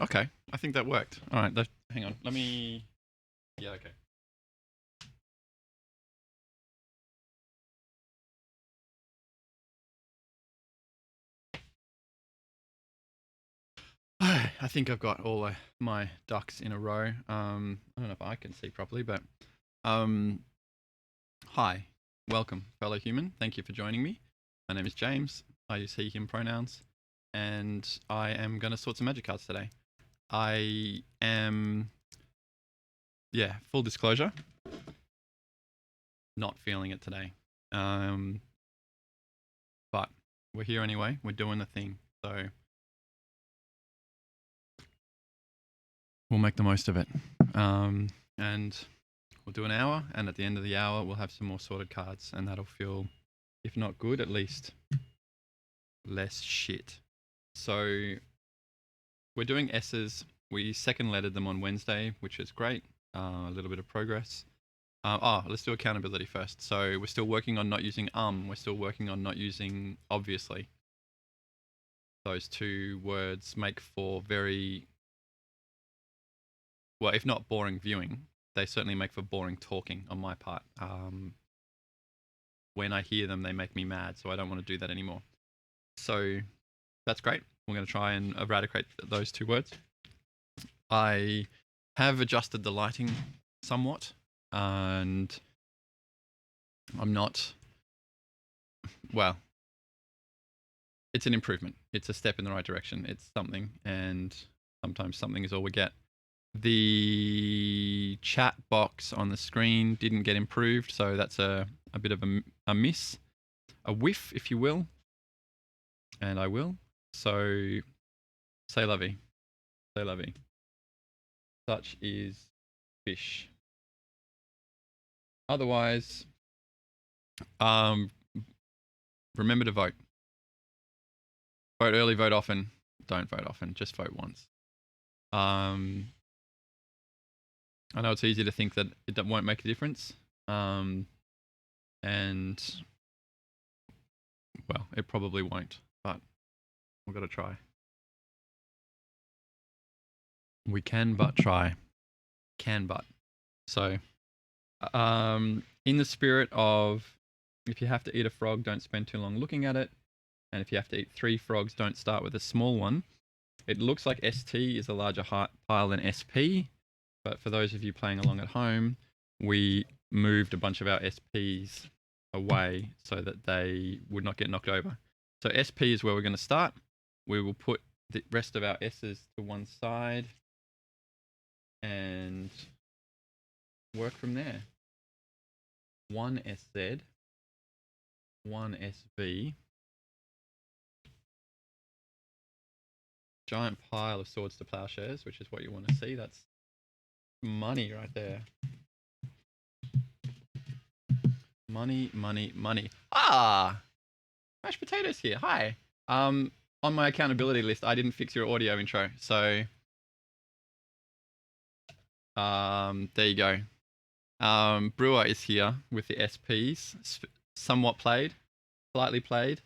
Okay, I think that worked. All right, hang on. Let me. Yeah, okay. I think I've got all my ducks in a row. I don't know if I can see properly, but um, hi, welcome, fellow human. Thank you for joining me. My name is James. I use he/him pronouns, and I am going to sort some magic cards today. I am, yeah, full disclosure, not feeling it today. But we're here anyway. We're doing the thing, so we'll make the most of it. And we'll do an hour, and at the end of the hour, we'll have some more sorted cards, and that'll feel, if not good, at least less shit. So we're doing S's. We second lettered them on Wednesday, which is great. A little bit of progress. Let's do accountability first. So we're still working on not using We're still working on not using obviously. Those two words make for very, well, if not boring viewing, they certainly make for boring talking on my part. When I hear them, they make me mad, so I don't want to do that anymore. So that's great. We're going to try and eradicate those two words. I have adjusted the lighting somewhat, and I'm not, well, it's an improvement. It's a step in the right direction. It's something, and sometimes something is all we get. The chat box on the screen didn't get improved, so that's a bit of a miss, a whiff, if you will. And I will. So, say lovey. Say lovey. Such is fish. Otherwise, remember to vote. Vote early, vote often. Don't vote often, just vote once. I know it's easy to think that it won't make a difference. And, well, it probably won't, but we've got to try. We can but try. Can but. So, in the spirit of, if you have to eat a frog, don't spend too long looking at it. And if you have to eat 3 frogs, don't start with a small one. It looks like ST is a larger pile than SP, but for those of you playing along at home, we moved a bunch of our SPs away so that they would not get knocked over. So SP is where we're going to start. We will put the rest of our S's to one side and work from there. 1 SZ, 1 SV, giant pile of swords to plowshares, which is what you want to see. That's money right there. Money, money, money. Mashed potatoes here. Hi. On my accountability list, I didn't fix your audio intro, so there you go. Brewer is here with the SPs, somewhat played, slightly played,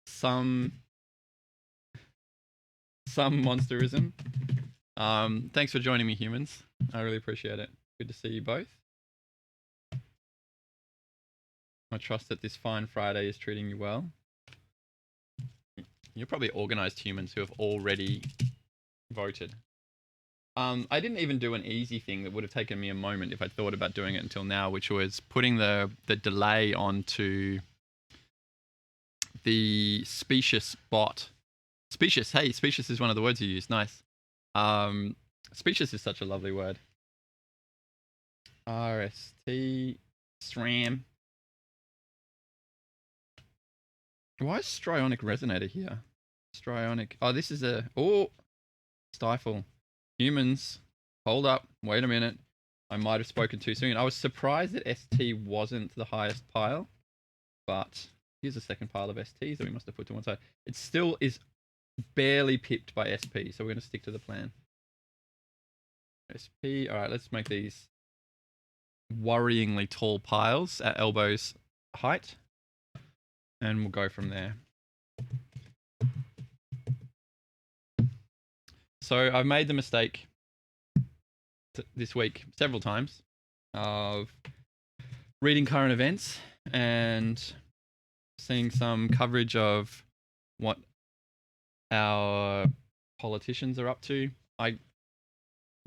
some monsterism. Thanks for joining me, humans. I really appreciate it. Good to see you both. I trust that this fine Friday is treating you well. You're probably organized humans who have already voted. I didn't even do an easy thing that would have taken me a moment if I'd thought about doing it until now, which was putting the delay onto the specious bot. Specious, hey, specious is one of the words you use. Nice. Specious is such a lovely word. RST SRAM. Why is Strionic Resonator here? Strionic. Oh, this is a... Oh! Stifle. Humans. Hold up. Wait a minute. I might have spoken too soon. I was surprised that ST wasn't the highest pile. But here's a second pile of STs that we must have put to one side. It still is barely pipped by SP, so we're going to stick to the plan. SP. Alright, let's make these worryingly tall piles at elbows height. And we'll go from there. So I've made the mistake this week several times of reading current events and seeing some coverage of what our politicians are up to. I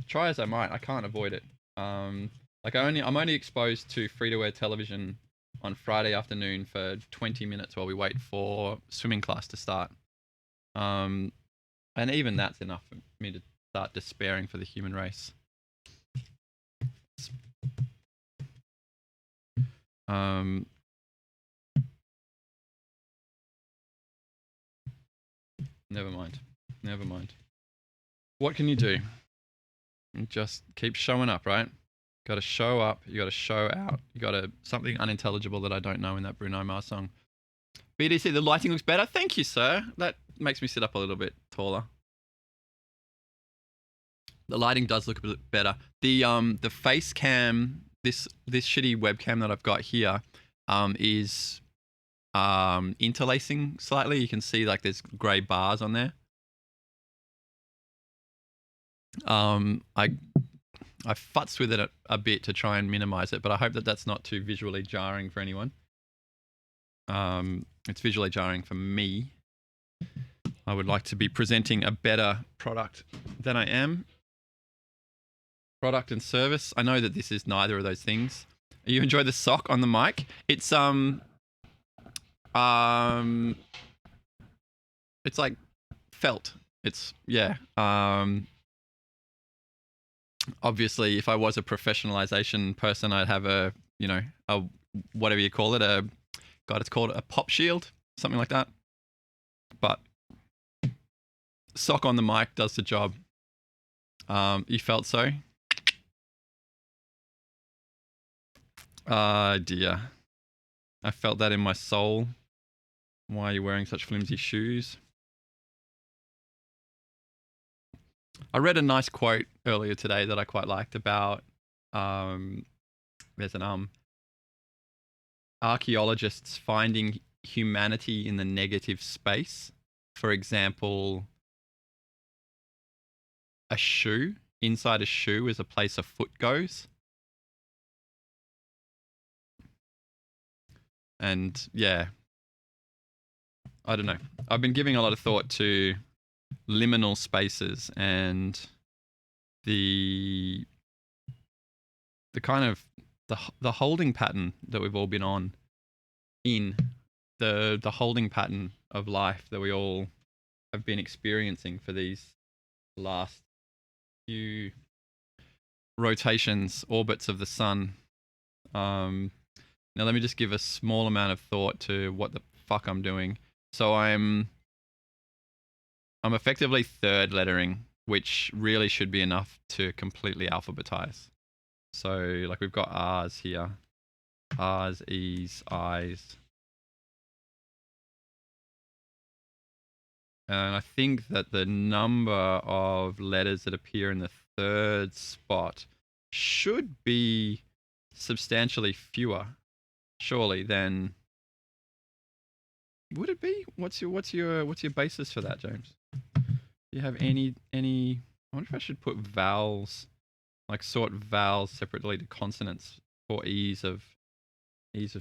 try as I might, I can't avoid it. I'm only exposed to free-to-air television on Friday afternoon for 20 minutes while we wait for swimming class to start. And even that's enough for me to start despairing for the human race. Never mind. What can you do? You just keep showing up, right? Got to show up. You got to show out. You got to something unintelligible that I don't know in that Bruno Mars song. BDC, the lighting looks better. Thank you, sir. That makes me sit up a little bit taller. The lighting does look a bit better. The face cam, this shitty webcam that I've got here, is interlacing slightly. You can see like there's grey bars on there. I futzed with it a bit to try and minimize it, but I hope that that's not too visually jarring for anyone. It's visually jarring for me. I would like to be presenting a better product than I am. Product and service. I know that this is neither of those things. You enjoy the sock on the mic? It's it's like felt. It's yeah. Obviously, if I was a professionalization person, I'd have a whatever you call it, it's called a pop shield, something like that. But sock on the mic does the job. You felt so? Dear. I felt that in my soul. Why are you wearing such flimsy shoes? I read a nice quote earlier today that I quite liked about, there's an archaeologists finding humanity in the negative space. For example, a shoe. Inside a shoe is a place a foot goes. And yeah, I don't know. I've been giving a lot of thought to liminal spaces and the kind of the holding pattern that we've all been on, in the holding pattern of life that we all have been experiencing for these last few rotations, orbits of the sun. Now let me just give a small amount of thought to what the fuck I'm doing. So I'm effectively third lettering, which really should be enough to completely alphabetize. So like we've got R's here. R's, E's, I's. And I think that the number of letters that appear in the third spot should be substantially fewer, surely, than would it be? What's your basis for that, James? Do you have any? I wonder if I should put vowels, like sort vowels separately to consonants for ease of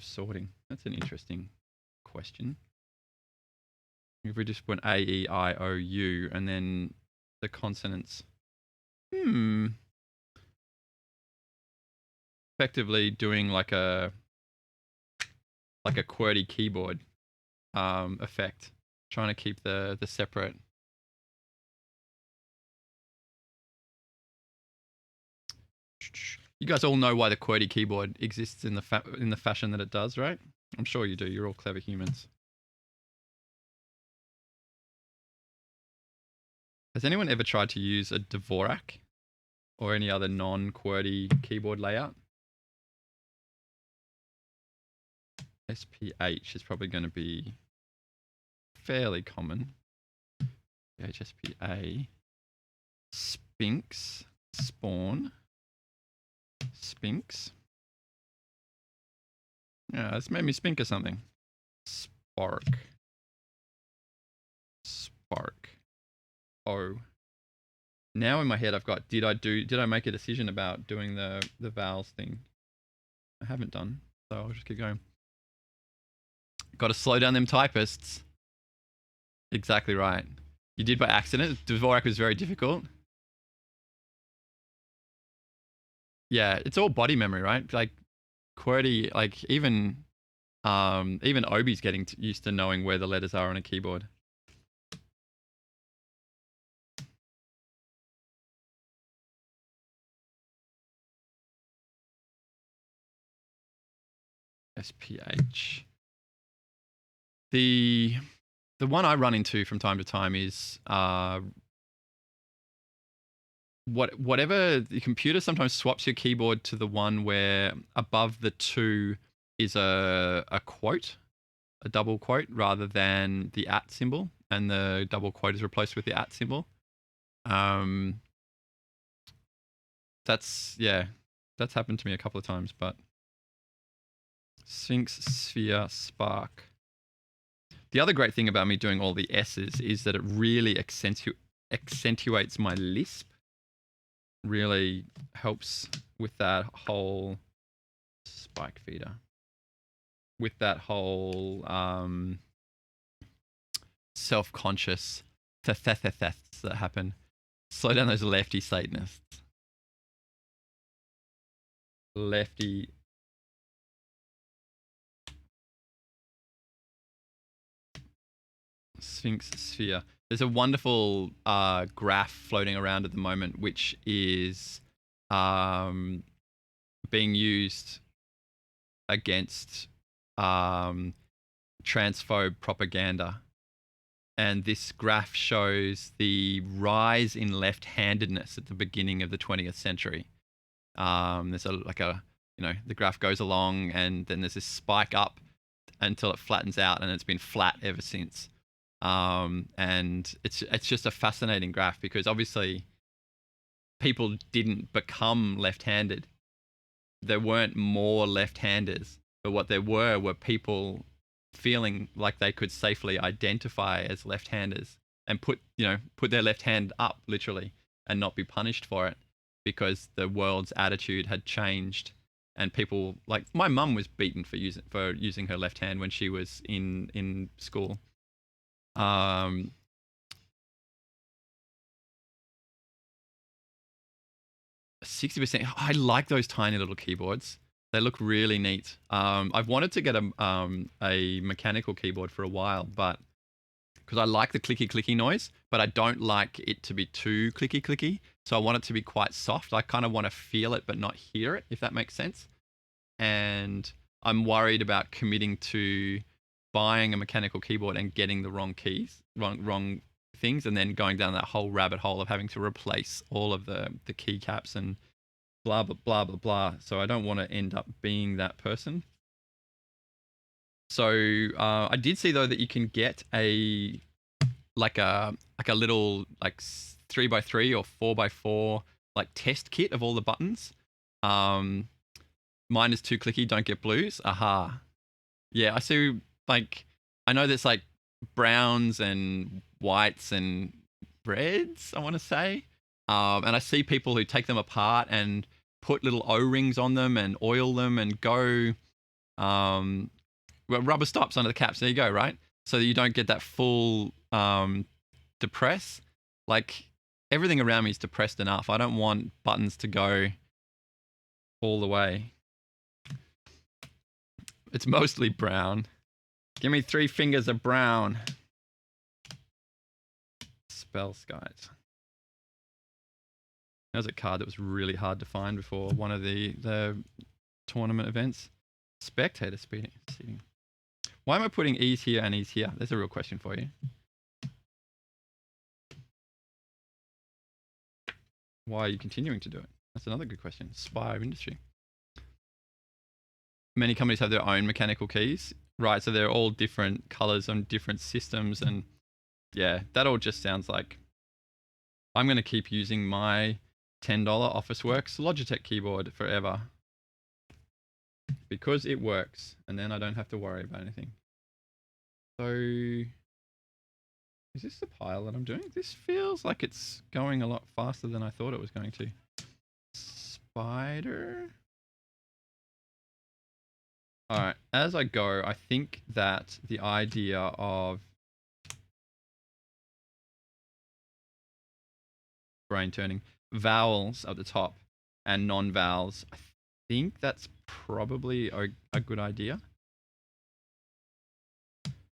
sorting. That's an interesting question. If we just put A, E, I, O, U, and then the consonants. Effectively doing like a QWERTY keyboard effect, trying to keep the separate. You guys all know why the QWERTY keyboard exists in the fashion that it does, right? I'm sure you do. You're all clever humans. Has anyone ever tried to use a Dvorak or any other non-QWERTY keyboard layout? SPH is probably going to be fairly common. HSPA. Sphinx. Spawn. Sphinx. Yeah, it's made me spink or something. Spark. O. Now in my head I've got, did I make a decision about doing the vowels thing? I haven't done, so I'll just keep going. Got to slow down them typists. Exactly right. You did by accident. Dvorak was very difficult. Yeah, it's all body memory, right? Like QWERTY, like even Obi's getting used to knowing where the letters are on a keyboard. SPH. The one I run into from time to time is whatever the computer sometimes swaps your keyboard to the one where above the two is a quote, a double quote, rather than the at symbol, and the double quote is replaced with the at symbol. That's happened to me a couple of times, but Sphinx, Sphere, Spark. The other great thing about me doing all the S's is that it really accentuates my lisp. Really helps with that whole spike feeder. With that whole self-conscious thefts that happen. Slow down those lefty Satanists. Lefty. Sphinx Sphere. There's a wonderful graph floating around at the moment, which is being used against transphobe propaganda. And this graph shows the rise in left-handedness at the beginning of the 20th century. There's the graph goes along, and then there's this spike up until it flattens out, and it's been flat ever since. And it's just a fascinating graph because obviously people didn't become left-handed. There weren't more left-handers, but what there were people feeling like they could safely identify as left-handers and put their left hand up literally and not be punished for it because the world's attitude had changed. And people, like my mum, was beaten for using her left hand when she was in school. 60%. I like those tiny little keyboards. They look really neat. I've wanted to get a mechanical keyboard for a while, but because I like the clicky clicky noise, but I don't like it to be too clicky clicky. So I want it to be quite soft. I kind of want to feel it but not hear it, if that makes sense. And I'm worried about committing to buying a mechanical keyboard and getting the wrong keys, wrong things, and then going down that whole rabbit hole of having to replace all of the keycaps and blah blah blah blah blah. So I don't want to end up being that person. So I did see though that you can get a little like 3x3 or 4x4 like test kit of all the buttons. Mine is too clicky. Don't get blues. Aha. Yeah, I see. Like I know there's like browns and whites and reds, I want to say. And I see people who take them apart and put little O-rings on them and oil them and go rubber stops under the caps. There you go, right? So that you don't get that full depress. Like everything around me is depressed enough. I don't want buttons to go all the way. It's mostly brown. Give me 3 fingers of brown. Spell skies. That was a card that was really hard to find before one of the tournament events. Spectator seating. Why am I putting E's here and E's here? There's a real question for you. Why are you continuing to do it? That's another good question. Spire industry. Many companies have their own mechanical keys, right? So they're all different colors on different systems. And yeah, that all just sounds like I'm going to keep using my $10 Officeworks Logitech keyboard forever because it works, and then I don't have to worry about anything. So Is this the pile that I'm doing? This feels like it's going a lot faster than I thought it was going to. Spider. All right, as I go, I think that the idea of brain turning vowels at the top and non-vowels, I think that's probably a good idea.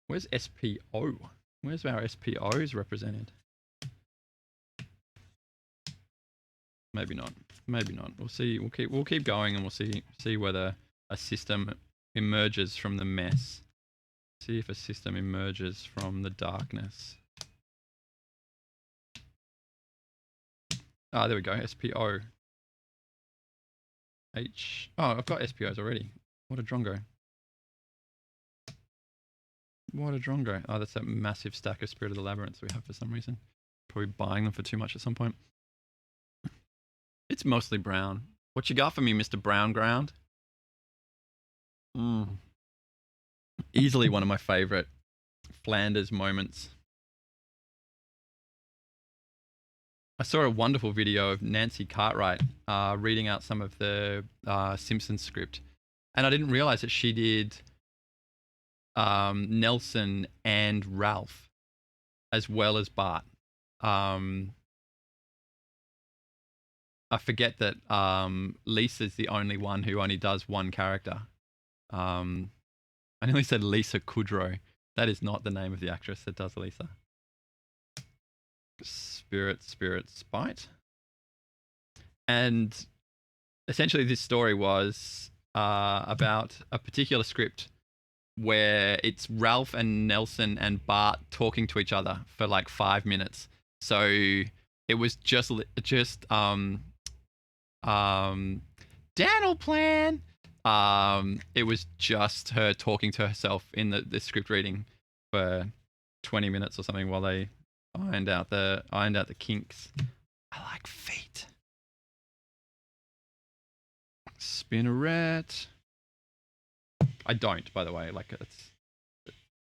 Where's SPO? Where's our SPOs represented? Maybe not. Maybe not. We'll see. We'll keep going, and we'll see whether a system emerges from the mess. See if a system emerges from the darkness. Ah, there we go. SPO. H. Oh, I've got SPOs already. What a drongo. What a drongo. Oh, that's that massive stack of Spirit of the Labyrinths we have for some reason. Probably buying them for too much at some point. It's mostly brown. What you got for me, Mr. Brown Ground? Easily one of my favorite Flanders moments. I saw a wonderful video of Nancy Cartwright reading out some of the Simpsons script. And I didn't realize that she did Nelson and Ralph as well as Bart. I forget that Lisa's the only one who only does one character. I nearly said Lisa Kudrow. That is not the name of the actress that does Lisa. Spirit, Spite. And essentially this story was about a particular script where it's Ralph and Nelson and Bart talking to each other for like 5 minutes. So it was just Dan'll plan. It was just her talking to herself in the script reading for 20 minutes or something while they ironed out the kinks. I like feet. Spinneret. I don't, by the way. Like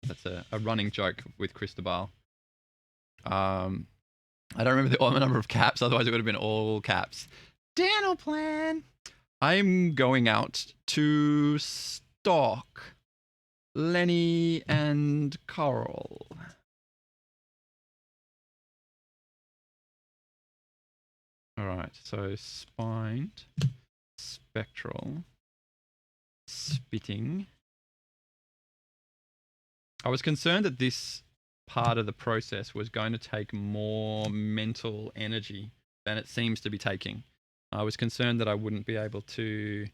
that's a running joke with Cristobal. I don't remember the number of caps. Otherwise, it would have been all caps. Dan'll plan. I'm going out to stalk Lenny and Carl. All right, so spined, spectral, spitting. I was concerned that this part of the process was going to take more mental energy than it seems to be taking. I was concerned that I wouldn't be able to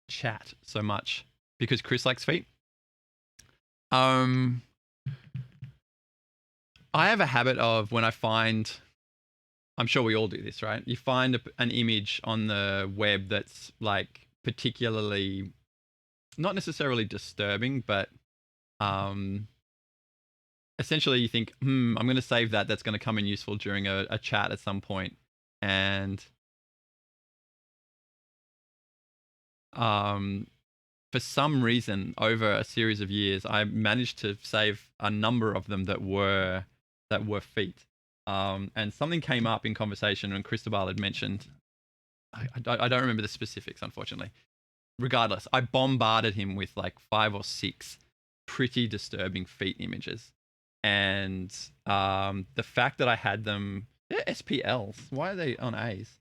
chat so much because Chris likes feet. I have a habit of when I find, I'm sure we all do this, right? You find an image on the web that's like particularly, not necessarily disturbing, but essentially you think, I'm going to save that. That's going to come in useful during a chat at some point. And for some reason, over a series of years, I managed to save a number of them that were feet. And something came up in conversation, and Cristobal had mentioned, I don't remember the specifics, unfortunately. Regardless, I bombarded him with like 5 or 6 pretty disturbing feet images. And the fact that I had them, they're SPLs. Why are they on A's?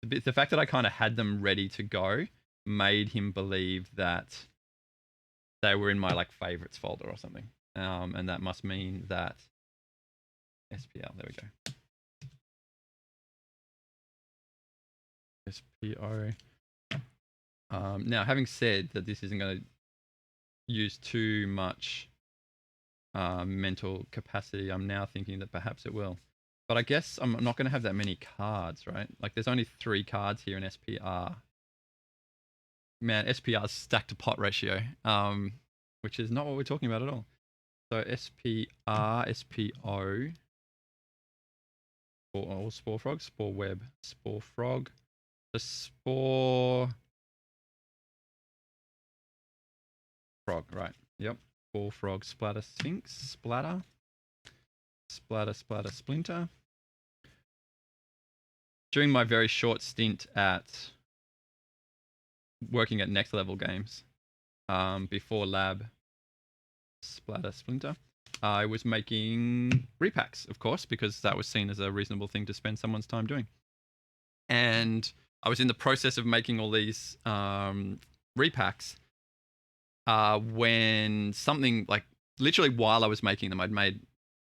The fact that I kind of had them ready to go made him believe that they were in my like favorites folder or something. And that must mean that SPL, there we go. SPO. Now, having said that this isn't going to use too much mental capacity, I'm now thinking that perhaps it will. But I guess I'm not going to have that many cards, right? Like there's only 3 cards here in SPR. Man, SPR's stack to pot ratio, which is not what we're talking about at all. So SPR, SPO, or Spore Frog, Spore Web, Spore Frog, the Spore Frog, right? Yep. Ball frog, splatter, sphinx, splatter, splatter, splatter, splinter. During my very short stint at working at Next Level Games, before lab, splatter, splinter, I was making repacks, of course, because that was seen as a reasonable thing to spend someone's time doing. And I was in the process of making all these repacks when something, like, literally while I was making them, I'd made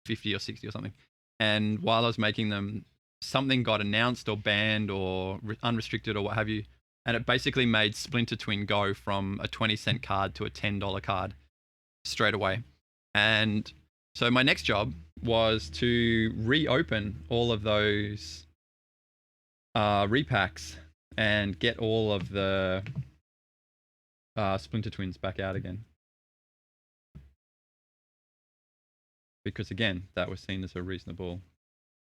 50 or 60 or something. And while I was making them, something got announced or banned or unrestricted or what have you. And it basically made Splinter Twin go from a 20-cent card to a $10 card straight away. And so my next job was to reopen all of those repacks and get all of the Splinter Twins back out again. Because again, that was seen as a reasonable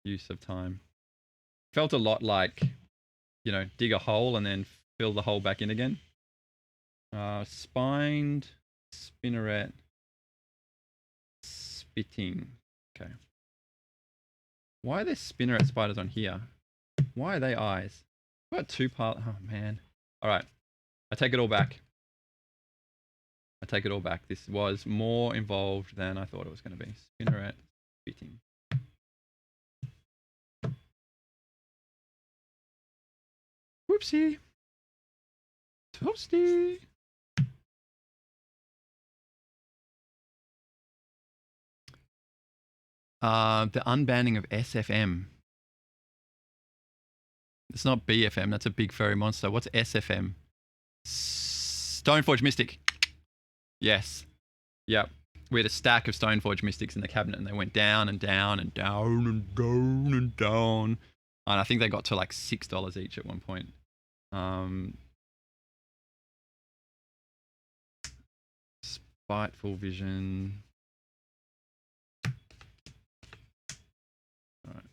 use of time. Felt a lot like, you know, dig a hole and then fill the hole back in again. Spined, spinneret, spitting. Okay. Why are there spinneret spiders on here? Why are they eyes? I've got two part. Oh man. All right. I take it all back. I take it all back. This was more involved than I thought it was going to be. Spinneret, spitting. Whoopsie. Toasty. The unbanning of SFM. It's not BFM. That's a big furry monster. What's SFM? Stoneforge Mystic. Yes. Yep. We had a stack of Stoneforge Mystics in the cabinet, and they went down and down and down and down and down. And I think they got to like $6 each at one point. Spiteful Vision. All right.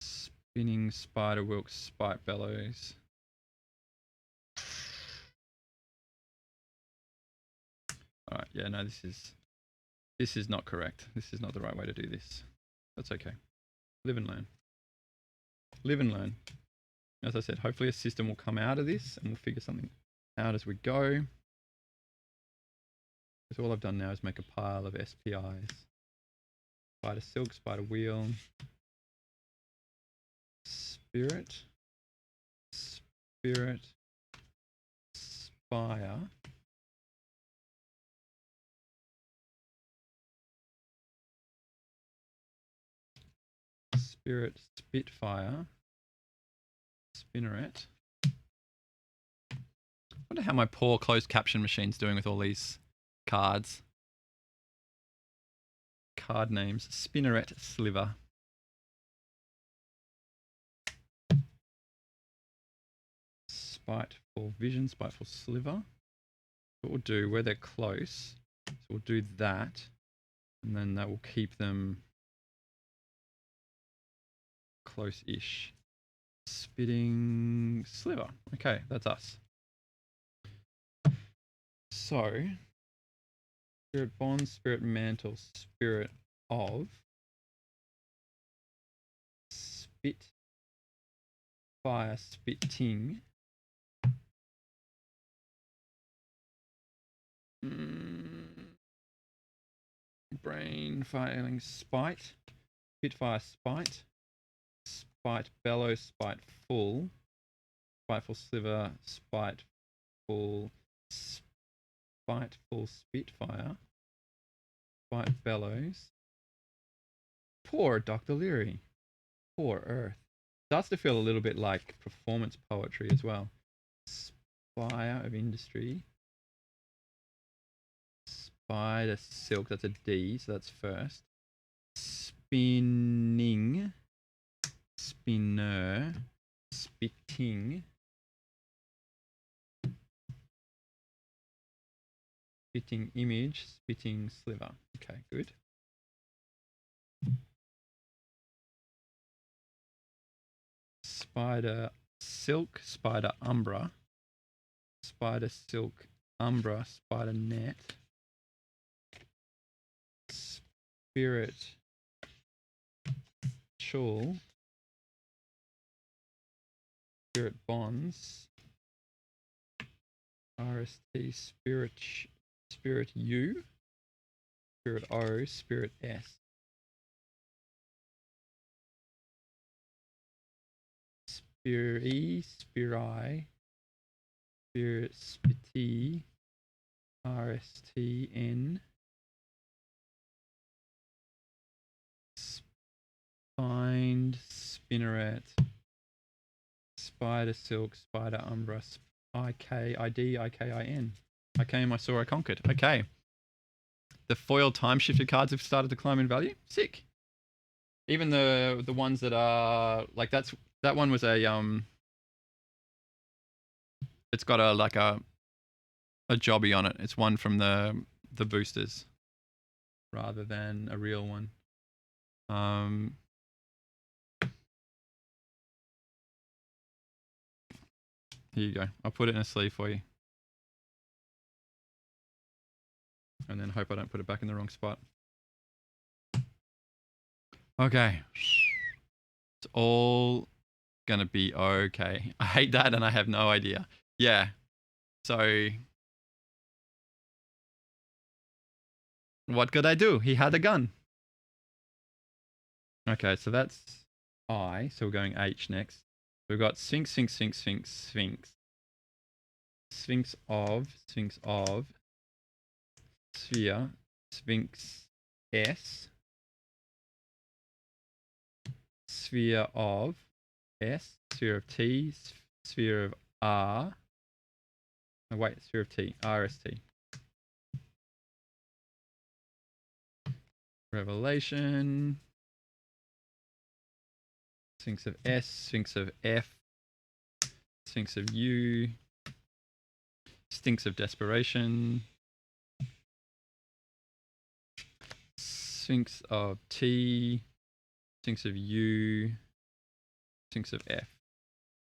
Spinning Spider Wilk, Spite Bellows. All right. Yeah, no, this is not correct. This is not the right way to do this. That's okay. Live and learn. Live and learn. As I said, hopefully a system will come out of this and we'll figure something out as we go. Because all I've done now is make a pile of SPIs. Spider Silk, Spider Wheel, Spirit, Spirit, Spire, Spirit, Spitfire, Spinneret. I wonder how my poor closed caption machine's doing with all these cards. Card names. Spinneret Sliver. Spiteful Vision, Spiteful Sliver. What we'll do, where they're close, so we'll do that, and then that will keep them close-ish. Spitting Sliver. Okay, that's us. So, Spirit Bond, Spirit Mantle, Spirit of Spit Fire, Spitting. Brain Firing, Spite, Spitfire, Spite, Spite Bellow, Spite Full, Spiteful Sliver, Spiteful, Spiteful Spitfire, Spite Bellows. Poor Dr. Leary. Poor Earth. Starts to feel a little bit like performance poetry as well. Spire of Industry. Spider Silk, that's a D, so that's first. Spinning. Spinner. Spitting. Spitting Image. Spitting Sliver. Okay, good. Spider Silk. Spider Umbra. spider silk, umbra, spider net, spirit chul, spirit bonds, RST, spirit U, spirit O, spirit S. Spiri, Spiri, Spirit Spiti, RSTN, Spined, Spinneret, Spider Silk, Spider Umbra, IKID, IKIN. I came, I saw, I conquered. Okay. The foil time shifted cards have started to climb in value. Sick. Even the ones that are like that one was a it's got a like a jobby on it. It's one from the boosters rather than a real one. Here you go. I'll put it in a sleeve for you. And then hope I don't put it back in the wrong spot. Okay. It's all gonna be okay. I hate that and I have no idea. Yeah. So what could I do? He had a gun. Okay, so that's I. So we're going H next. We've got Sphinx, Sphinx, Sphinx, Sphinx, Sphinx. Sphinx of, sphere, Sphinx S, sphere of S, sphere of T, sphere of R. Oh, wait, sphere of T, RST. Revelation. Sphinx of S, Sphinx of F, Sphinx of U, Sphinx of Desperation, Sphinx of T, Sphinx of U, Sphinx of F,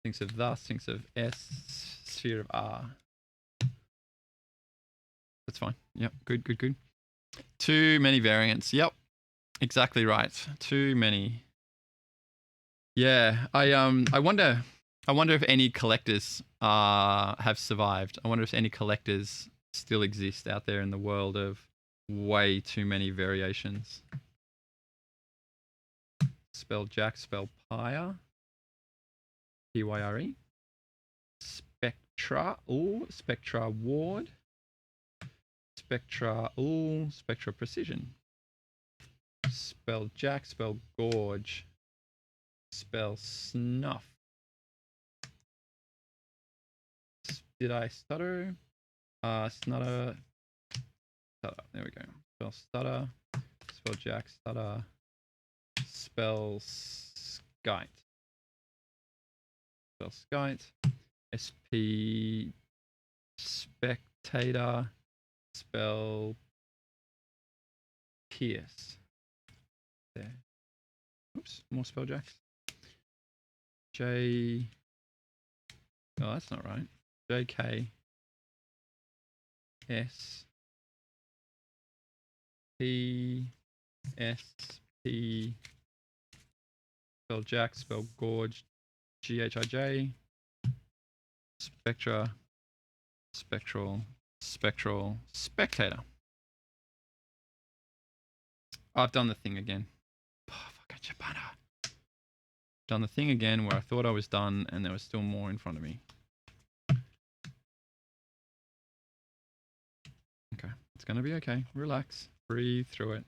Sphinx of the, Sphinx of S, sphere of R. That's fine. Yep, good, good, good. Too many variants. Yep, exactly right. Too many. Yeah, I wonder if any collectors have survived. I wonder if any collectors still exist out there in the world of way too many variations. Spell Jack, spell Pyre. Pyre. Spectra. Ooh, Spectra Ward. Spectra. Ooh, Spectra Precision. Spell Jack, spell Gorge. Spell Snuff. Did I stutter? Snutter. Stutter. There we go. Spell Stutter. Spell Jack, Stutter. Spell Skite. Spell Skite. SP Spectator. Spell Pierce. There. Oops, more spell jacks. J. Oh, that's not right. JK. S. P. S. P. Spell Jack. Spell Gorge. GHIJ. Spectra. Spectral. Spectral. Spectator. Oh, I've done the thing again. Oh, fucking Chapana. Done the thing again where I thought I was done and there was still more in front of me. Okay, it's going to be okay. Relax. Breathe through it.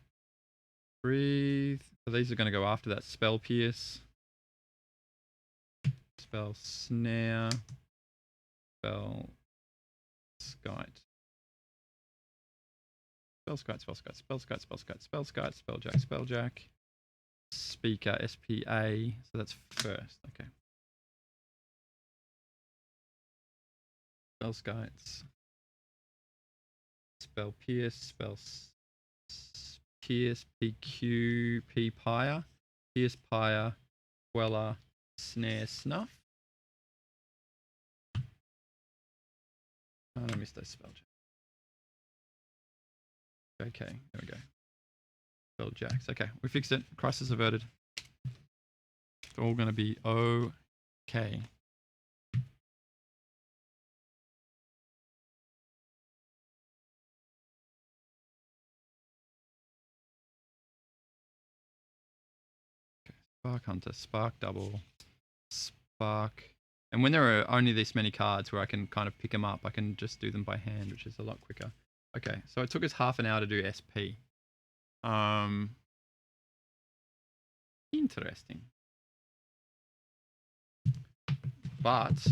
Breathe. So these are going to go after that. Spell Pierce. Spell Snare. Spell Skite. Spell Skite, Spell Skite, Spell Skite, Spell Skite, Spell Skite, Spell Jack, Spell Jack. Speaker, SPA. So that's first. Okay. Spell Skites. Spell Pierce. Spell Pierce, PQ, P Pyre. Pierce Pyre. Queller. Snare Snuff. Oh, I missed those spell checks. Okay, there we go. Spell jacks. Okay, we fixed it. Crisis averted. It's all going to be okay. Spark Hunter, Spark Double, Spark. And when there are only this many cards where I can kind of pick them up, I can just do them by hand, which is a lot quicker. Okay, so it took us half an hour to do SP. Interesting. But,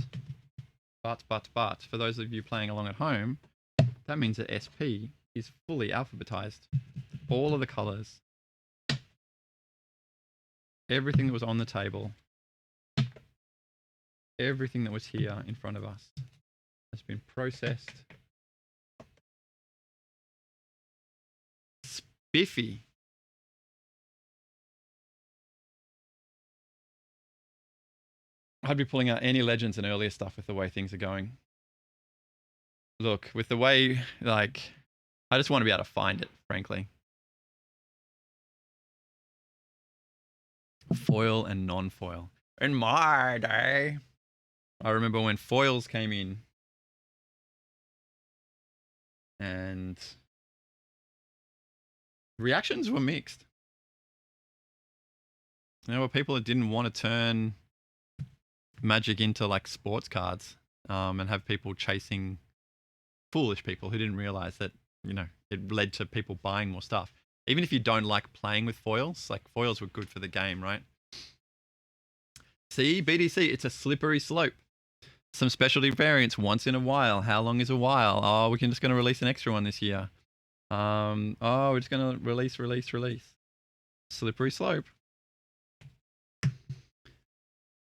for those of you playing along at home, that means that SP is fully alphabetized. All of the colors, everything that was on the table, everything that was here in front of us has been processed. Spiffy. I'd be pulling out any legends and earlier stuff with the way things are going. Look, with the way, like, I just want to be able to find it, frankly. Foil and non-foil. In my day, I remember when foils came in and reactions were mixed. There were people that didn't want to turn Magic into like sports cards and have people chasing foolish people who didn't realize that, you know, it led to people buying more stuff. Even if you don't like playing with foils, like foils were good for the game, right? See, BDC, it's a slippery slope. Some specialty variants once in a while. How long is a while? Oh, we're just going to release an extra one this year. Oh, we're just going to release. Slippery slope.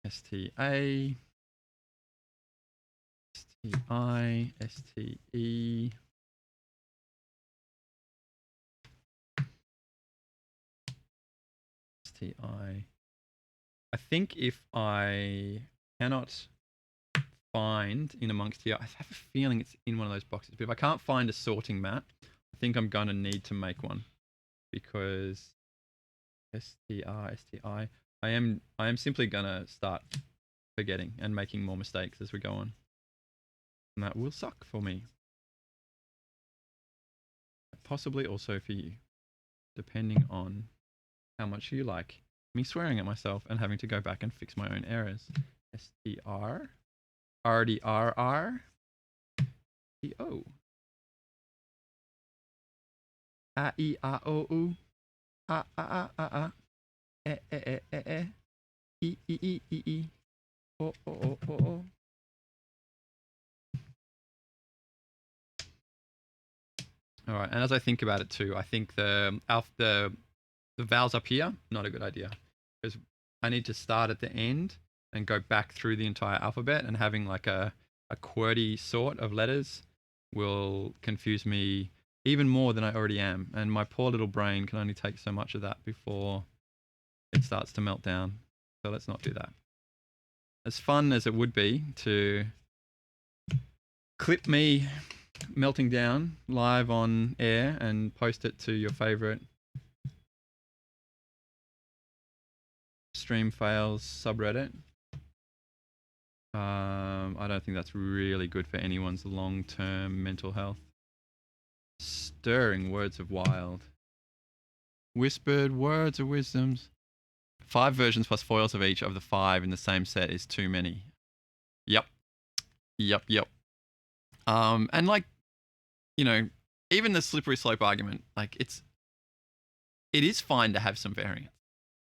STA. STI. STE. STI. I think if I cannot find in amongst here, I have a feeling it's in one of those boxes. But if I can't find a sorting mat, I think I'm going to need to make one because STR, STI. I am simply going to start forgetting and making more mistakes as we go on. And that will suck for me. Possibly also for you, depending on how much you like me swearing at myself and having to go back and fix my own errors. STR, RDRR, EO. A-E-A-O-U, A-A-A-A, E-E-E-E-E, E-E-E-E-E, O-O-O-O-O. All right, and as I think about it too, I think the vowels up here, not a good idea. Because I need to start at the end and go back through the entire alphabet, and having like a QWERTY sort of letters will confuse me even more than I already am. And my poor little brain can only take so much of that before it starts to melt down. So let's not do that. As fun as it would be to clip me melting down live on air and post it to your favorite stream fails subreddit, I don't think that's really good for anyone's long-term mental health. Stirring words of wild. Whispered words of wisdoms. 5 versions plus foils of each of the 5 in the same set is too many. Yep. And like, you know, even the slippery slope argument, like it is fine to have some variants,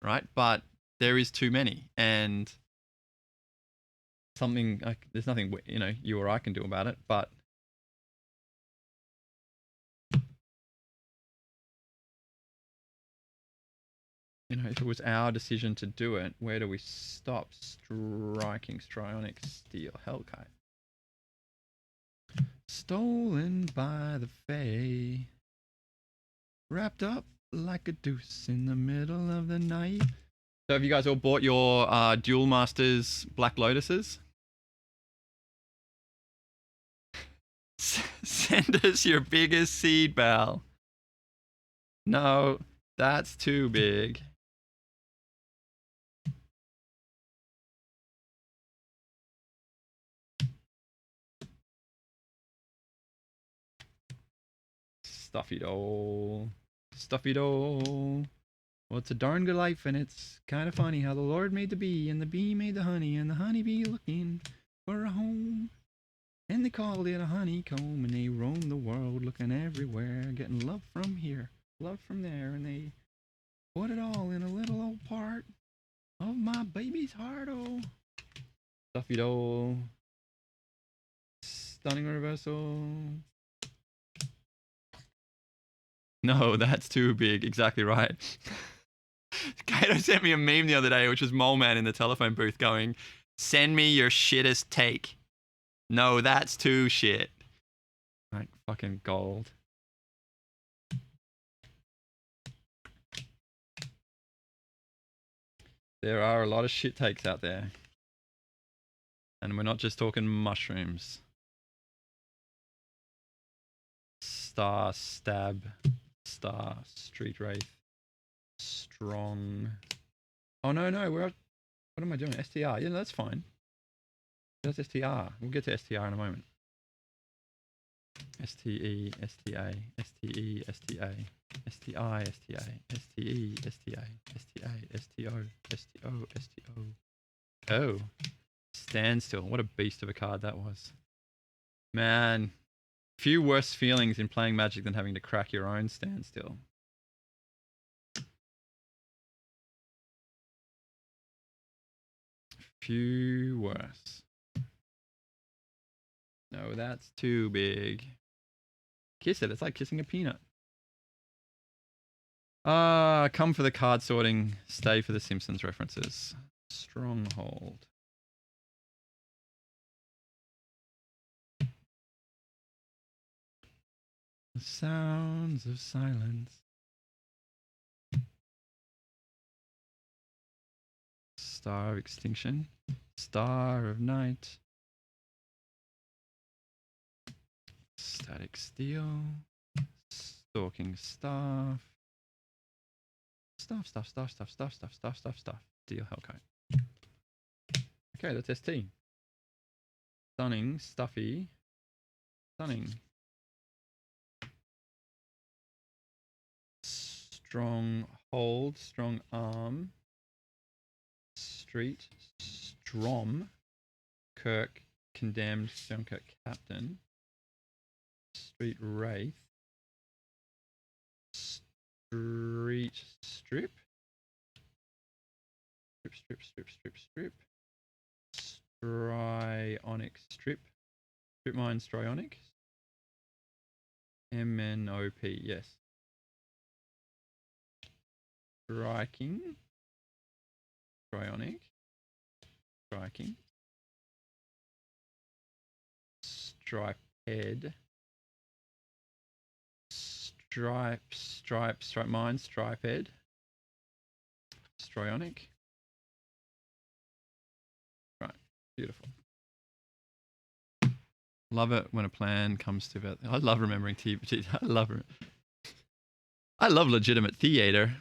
right? But there is too many, and something like there's nothing, you know, you or I can do about it. But you know, if it was our decision to do it, where do we stop? Striking Strionic Steel Hellkite. Stolen by the Fae. Wrapped up like a deuce in the middle of the night. So have you guys all bought your Duel Masters Black Lotuses? Send us your biggest seed bowel. No, that's too big. Stuffy doll. Stuffy doll. Well, it's a darn good life, and it's kind of funny how the Lord made the bee, and the bee made the honey, and the honeybee looking for a home. And they called it a honeycomb, and they roamed the world looking everywhere, getting love from here, love from there, and they put it all in a little old part of my baby's heart. Oh, stuffy doll. Stunning reversal. No, that's too big. Exactly right. Kato sent me a meme the other day, which was Mole Man in the telephone booth going, "Send me your shittest take." No, that's too shit. Like fucking gold. There are a lot of shit takes out there. And we're not just talking mushrooms. Star, stab, star, street wraith, strong. Oh no, what am I doing? STR. Yeah, that's fine. That's STR. We'll get to STR in a moment. STE, STA, STE, STA, STI, STA, STE, STA, STA, STO, STO, STO. Oh, standstill. What a beast of a card that was. Man, few worse feelings in playing Magic than having to crack your own standstill. Few worse. No, that's too big. Kiss it. It's like kissing a peanut. Come for the card sorting. Stay for the Simpsons references. Stronghold. The sounds of silence. Star of extinction. Star of night. Static steel. Stalking staff. Stuff. Steel Hellkite. Okay, that's ST. Stunning, stuffy. Stunning. Strong hold, strong arm. Street, Strom. Kirk, condemned, Stonkirk captain. Street wraith. Street strip. Strip. Strionic strip. Strip mine strionic. MNOP, yes. Striking. Strionic. Striking. Striped. Stripe mine, striped. Strionic. Right, beautiful. Love it when a plan comes to it. I love remembering TV. I love legitimate theater.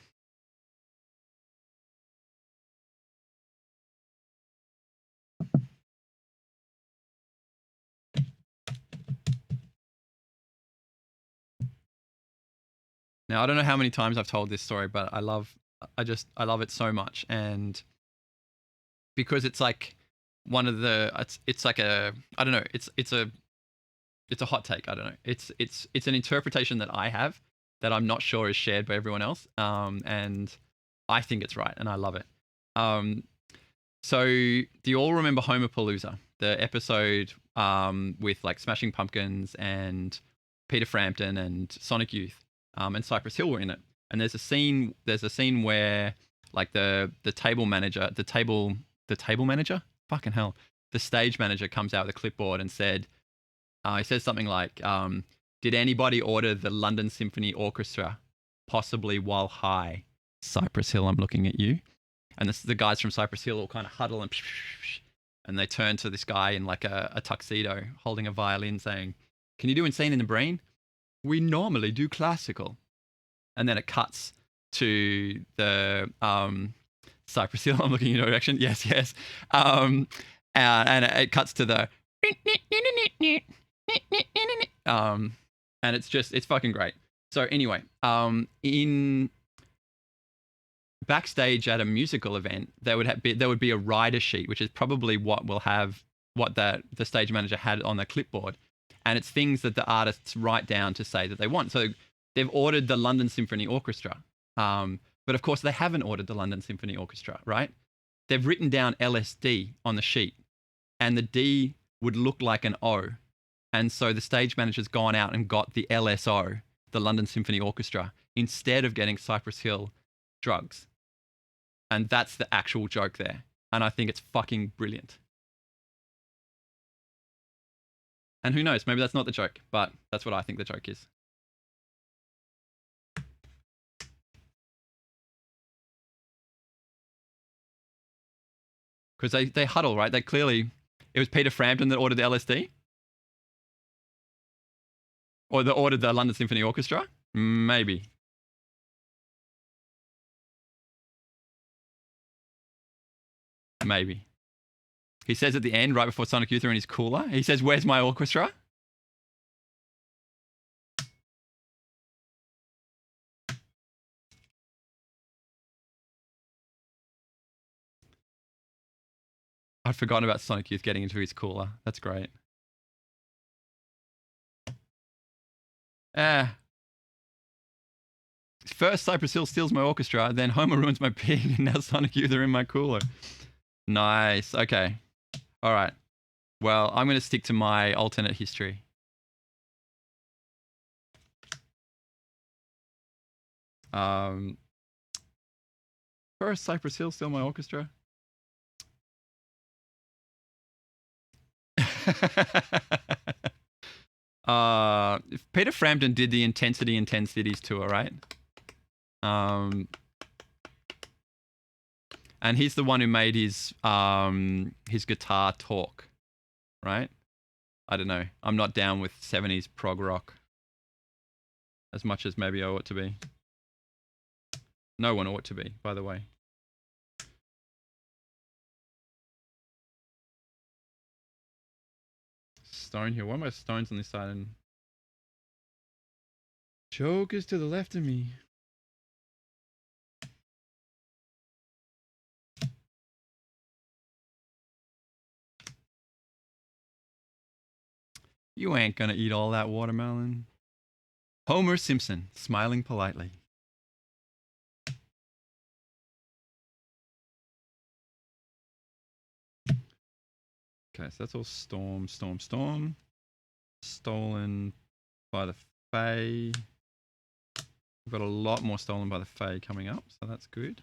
Now, I don't know how many times I've told this story, but I love it so much. And because it's like one of the, it's like a, I don't know, it's a hot take. I don't know. It's an interpretation that I have that I'm not sure is shared by everyone else. And I think it's right and I love it. So do you all remember Homerpalooza, the episode with like Smashing Pumpkins and Peter Frampton and Sonic Youth? And Cypress Hill were in it. And there's a scene where like the table manager, fucking hell, the stage manager comes out with a clipboard and he says something like, did anybody order the London Symphony Orchestra, possibly while high? Cypress Hill, I'm looking at you. And the guys from Cypress Hill all kind of huddle and they turn to this guy in like a tuxedo holding a violin saying, Can you do Insane in the Brain? We normally do classical. And then it cuts to the Cypress Hill. I'm looking in your direction. Yes, yes. And it cuts to the and it's fucking great. So anyway, in backstage at a musical event, there would be a rider sheet, which is probably what the stage manager had on their clipboard, and it's things that the artists write down to say that they want. So they've ordered the London Symphony Orchestra, but of course they haven't ordered the London Symphony Orchestra, right? They've written down LSD on the sheet, and the D would look like an O, and so the stage manager's gone out and got the LSO, the London Symphony Orchestra, instead of getting Cypress Hill drugs. And that's the actual joke there. And I think it's fucking brilliant. And who knows, maybe that's not the joke, but that's what I think the joke is. Because they huddle, right? They clearly, it was Peter Frampton that ordered the LSD? Or that ordered the London Symphony Orchestra? Maybe. Maybe. He says at the end, right before Sonic Youth are in his cooler, he says, "Where's my orchestra?" I'd forgotten about Sonic Youth getting into his cooler. That's great. First Cypress Hill steals my orchestra, then Homer ruins my pig, and now Sonic Youth are in my cooler. Nice. Okay. All right. Well, I'm going to stick to my alternate history. First Cypress Hill steal my orchestra. Peter Frampton did the Intensity in 10 Cities tour, right? And he's the one who made his guitar talk, right? I don't know. I'm not down with 70s prog rock as much as maybe I ought to be. No one ought to be, by the way. Stone here. Why am I stones on this side? And joke is to the left of me. You ain't gonna eat all that watermelon. Homer Simpson, smiling politely. Okay, so that's all storm. Stolen by the Fae. We've got a lot more stolen by the Fae coming up, so that's good.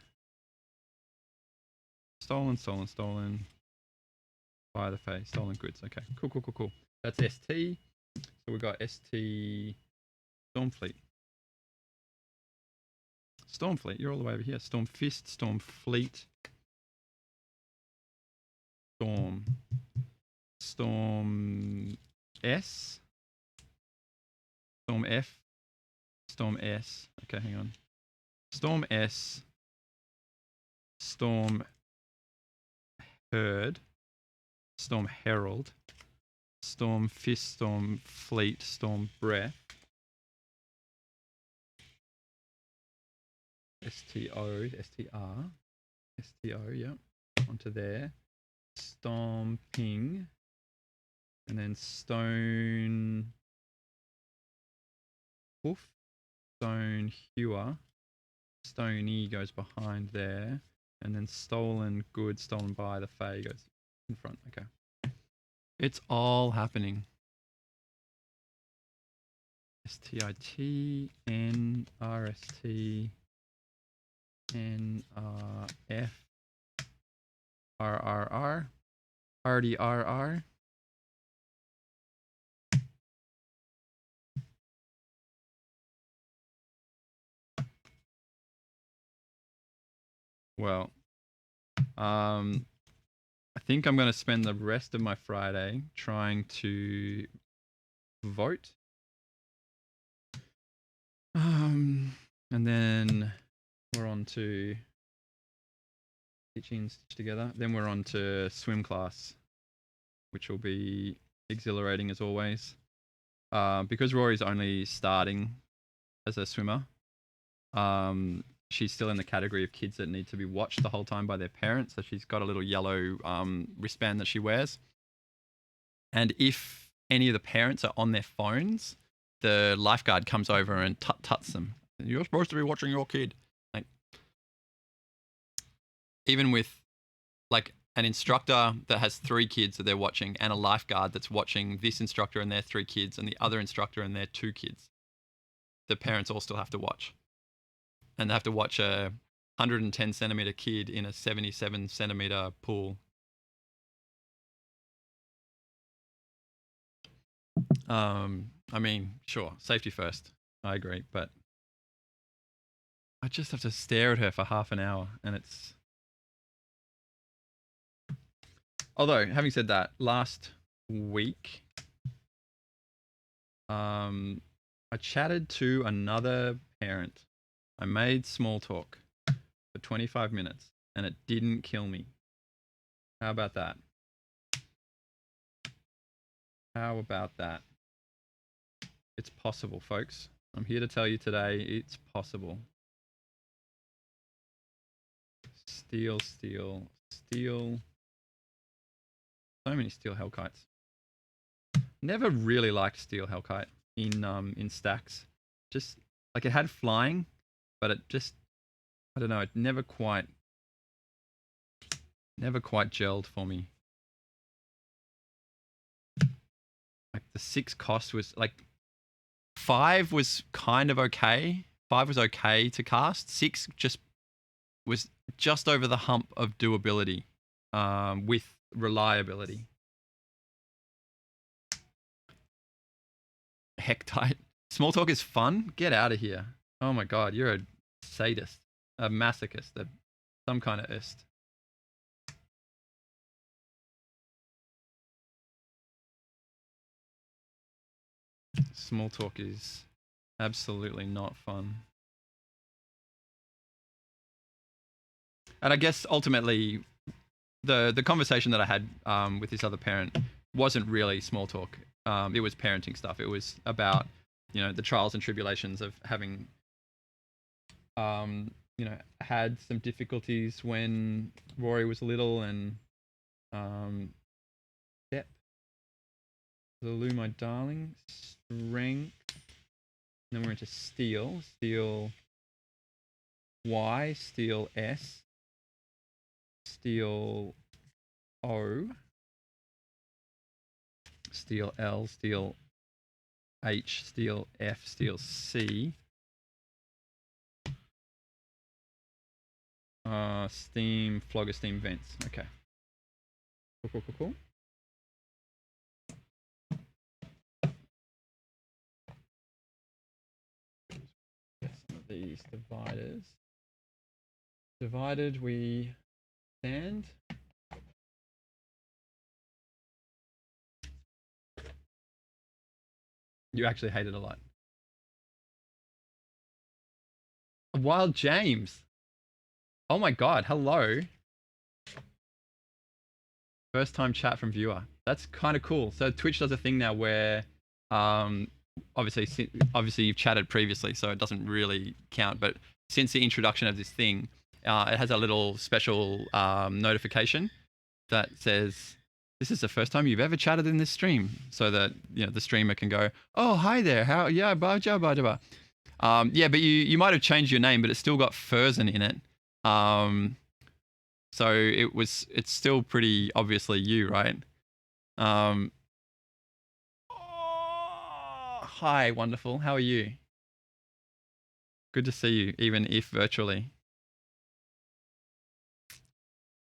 Stolen by the Fae. Stolen goods. Okay, cool. That's ST. So we've got ST Stormfleet. Stormfleet, you're all the way over here. Storm Fist, Storm Fleet. Storm S. Storm F. Storm S. Okay, hang on. Storm S. Storm Herd. Storm Herald. Storm Fist, Storm Fleet, Storm Breath. STO, STR. STO, yep. Onto there. Storm Ping. And then Stone Hoof. Stone Hewer. Stony goes behind there. And then Stolen Good, Stolen by the Fae goes in front. Okay. It's all happening. STIT, NRST, NRF, RRR, RDRR. Well, I think I'm going to spend the rest of my Friday trying to vote. And then we're on to teaching Stitch Together. Then we're on to swim class, which will be exhilarating as always. Because Rory's only starting as a swimmer, she's still in the category of kids that need to be watched the whole time by their parents. So she's got a little yellow wristband that she wears. And if any of the parents are on their phones, the lifeguard comes over and tuts them. You're supposed to be watching your kid. Like, even with like an instructor that has 3 kids that they're watching and a lifeguard that's watching this instructor and their 3 kids and the other instructor and their 2 kids, the parents all still have to watch. And they have to watch a 110 centimeter kid in a 77 centimeter pool. I mean, sure, safety first. I agree, but I just have to stare at her for half an hour, and it's. Although, having said that, last week, I chatted to another parent. I made small talk for 25 minutes, and it didn't kill me. How about that? How about that? It's possible, folks. I'm here to tell you today, it's possible. Steel, steel, steel. So many steel hellkites. Never really liked steel hellkite in stacks. Just like it had flying, but it just, I don't know, it never quite gelled for me. Like the 6 cost was like 5 was kind of okay. 5 was okay to cast. 6 just was just over the hump of doability with reliability. Hectite. Small talk is fun? Get out of here. Oh my god, you're a sadist. A masochist. Some kind of ist. Small talk is absolutely not fun. And I guess ultimately the conversation that I had with this other parent wasn't really small talk. It was parenting stuff. It was about, the trials and tribulations of having, had some difficulties when Rory was little and, Step, Lulu, my darling, strength. Then we're into steel, steel Y, steel S, steel O, steel L, steel H, steel F, steel C, steam, flogger, steam vents. Okay. Cool. Get some of these dividers. Divided we stand. You actually hate it a lot. Wild James. Oh my god, hello. First time chat from viewer. That's kind of cool. So Twitch does a thing now where obviously you've chatted previously, so it doesn't really count, but since the introduction of this thing, it has a little special notification that says this is the first time you've ever chatted in this stream, so that the streamer can go, oh hi there, how yeah blah blah blah blah. Yeah, but you might have changed your name, but it's still got Furzin in it. So it's still pretty obviously you, right? Oh, hi, wonderful. How are you? Good to see you, even if virtually.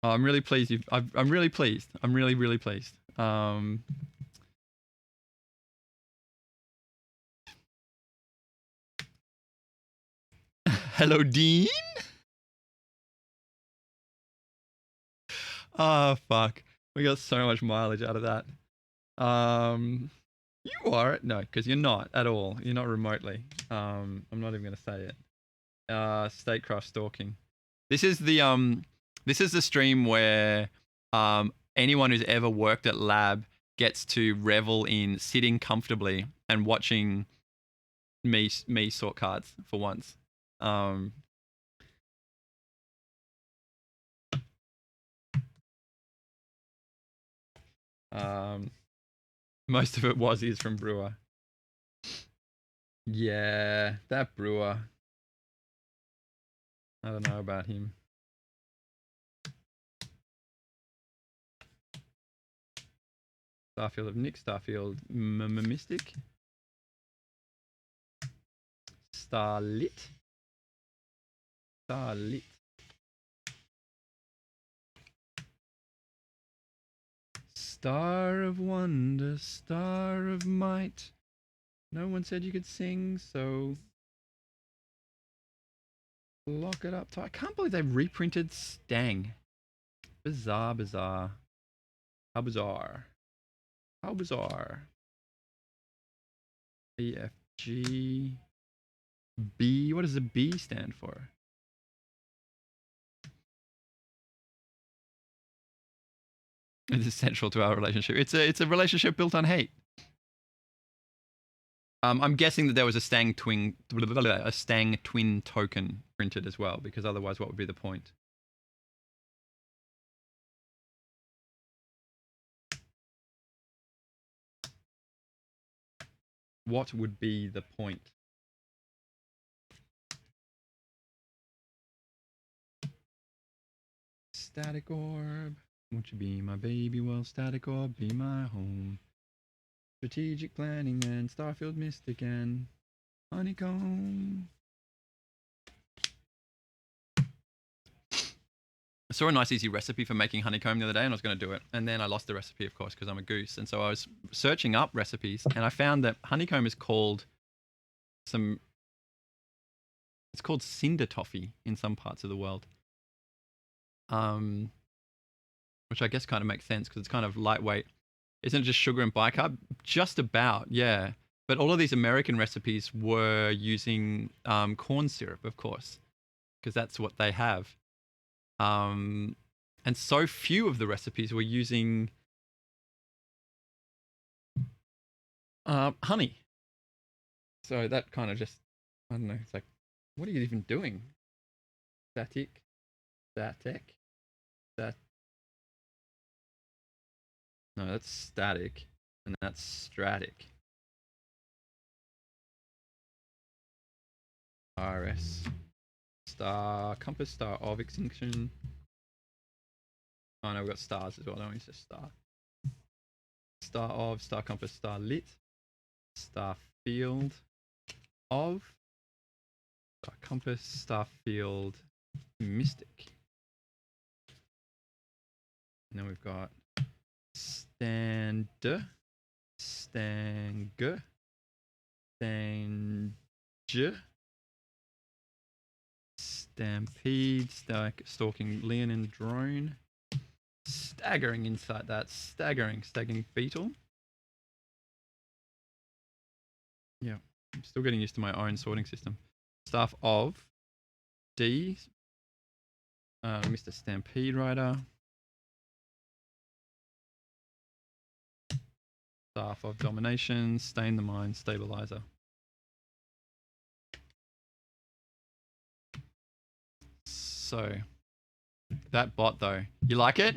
Oh, I'm really pleased. I'm really pleased. I'm really, really pleased. Hello, Dean. Oh, fuck. We got so much mileage out of that. You are it? No, because you're not at all. You're not remotely. I'm not even gonna say it. Statecraft stalking. This is the stream where anyone who's ever worked at lab gets to revel in sitting comfortably and watching me sort cards for once. Um, um, most of it is from Brewer. Yeah, that Brewer. I don't know about him. Starfield of Nick, Starfield Mystic, Starlit, Starlit, Star of Wonder, Star of Might. No one said you could sing, so lock it up. I can't believe they reprinted Stang. Bizarre, bizarre. How bizarre. How bizarre. E, F, G, B. What does the B stand for? It's essential to our relationship. It's a relationship built on hate. I'm guessing that there was a Stang twin token printed as well, because otherwise, what would be the point? What would be the point? Static orb. Won't you be my baby? Well, static orb, be my home. Strategic planning and Starfield Mystic and honeycomb. I saw a nice easy recipe for making honeycomb the other day and I was going to do it. And then I lost the recipe, of course, because I'm a goose. And so I was searching up recipes and I found that honeycomb is called it's called cinder toffee in some parts of the world. Which I guess kind of makes sense because it's kind of lightweight. Isn't it just sugar and bicarb? Just about, yeah. But all of these American recipes were using corn syrup, of course, because that's what they have. And so few of the recipes were using honey. So that kind of just, I don't know, it's like, what are you even doing? Static, static, stat. No, that's static, and that's stratic. RS. Star, compass, star of extinction. Oh no, we've got stars as well, don't we? It's just star. Star of, star compass, star lit. Star field of. Star compass, star field, mystic. And then we've got stanger, stanger, stanger, stampede, stalking Leonin drone, staggering inside that, staggering beetle. Yeah, I'm still getting used to my own sorting system. Staff of D, Mr. Stampede Rider. Staff of Domination, Stain the Mind, Stabilizer. So, that bot though, you like it?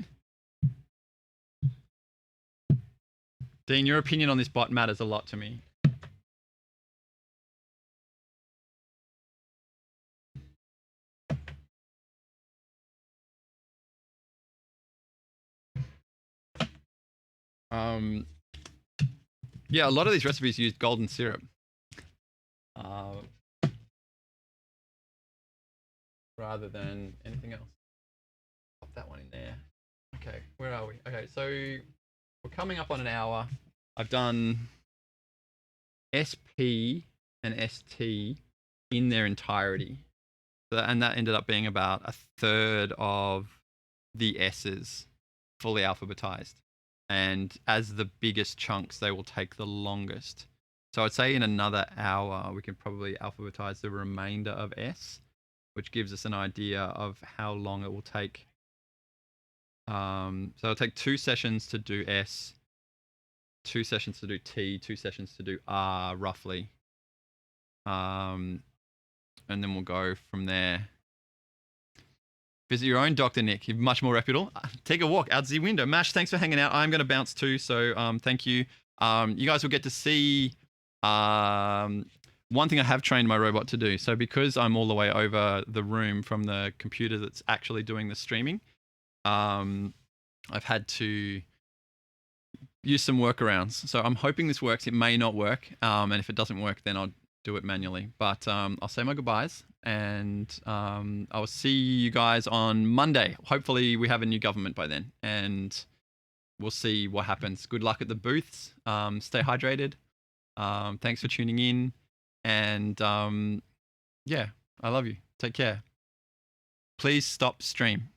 Dean, your opinion on this bot matters a lot to me. Yeah, a lot of these recipes use golden syrup. Rather than anything else. Pop that one in there. Okay, where are we? Okay, so we're coming up on an hour. I've done SP and ST in their entirety. And that ended up being about a third of the S's fully alphabetized. And as the biggest chunks, they will take the longest. So I'd say in another hour, we can probably alphabetize the remainder of S, which gives us an idea of how long it will take. So it'll take 2 sessions to do S, 2 sessions to do T, 2 sessions to do R, roughly. And then we'll go from there. Visit your own Dr. Nick. You're much more reputable. Take a walk out the window. Mash, thanks for hanging out. I'm going to bounce too, so thank you. You guys will get to see one thing I have trained my robot to do. So because I'm all the way over the room from the computer that's actually doing the streaming, I've had to use some workarounds. So I'm hoping this works. It may not work. And if it doesn't work, then I'll do it manually. But I'll say my goodbyes, and I'll see you guys on Monday. Hopefully we have a new government by then, and we'll see what happens. Good luck at the booths. Stay hydrated. Thanks for tuning in, and yeah, I love you. Take care. Please stop stream.